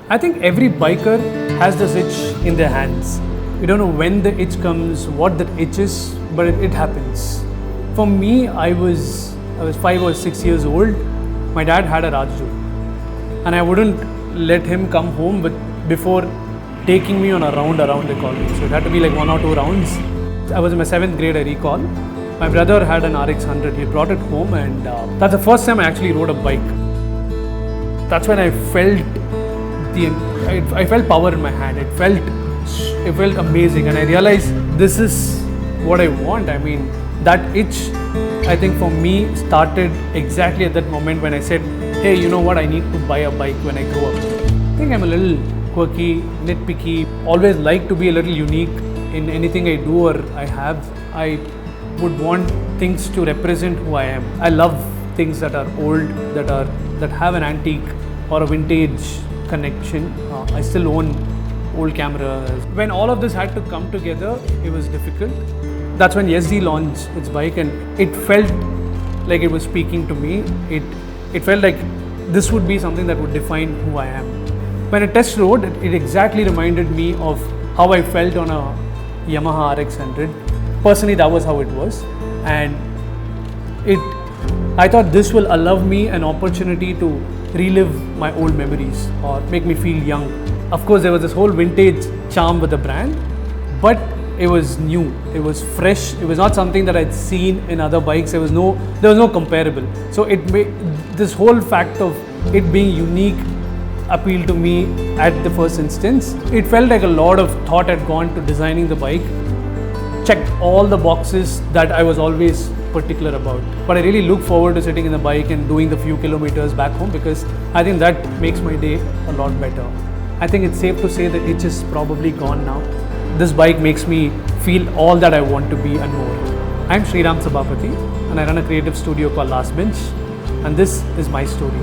I think every biker has this itch in their hands. We don't know when the itch comes, what that itch is, but it happens. For me, I was 5 or 6 years old. My dad had a Rajdoot, and I wouldn't let him come home before taking me on a round around the colony. So it had to be like 1 or 2 rounds. I was in my 7th grade, I recall. My brother had an RX 100. He brought it home, and that's the first time I actually rode a bike. That's when I felt I felt power in my hand. It felt amazing, and I realized this is what I want. I mean, that itch, I think for me, started exactly at that moment when I said, hey, you know what, I need to buy a bike when I grow up. I think I'm a little quirky, nitpicky, always like to be a little unique in anything I do or I have. I would want things to represent who I am. I love things that are old, that have an antique or a vintage connection. I still own old cameras. When all of this had to come together, it was difficult. That's when Yezdi launched its bike, and it felt like it was speaking to me. It felt like this would be something that would define who I am. When I test rode, it exactly reminded me of how I felt on a Yamaha RX 100. Personally, that was how it was, and I thought this will allow me an opportunity to relive my old memories or make me feel young. Of course, there was this whole vintage charm with the brand, but it was new, it was fresh, it was not something that I'd seen in other bikes. There was no comparable. So it made this whole fact of it being unique appeal to me at the first instance. It felt like a lot of thought had gone to designing the bike. Checked all the boxes that I was always particular about. But I really look forward to sitting in the bike and doing the few kilometers back home, because I think that makes my day a lot better. I think it's safe to say the itch is probably gone now. This bike makes me feel all that I want to be and more. I'm Sriram Sabhapathy, and I run a creative studio called Last Bench, and this is my story.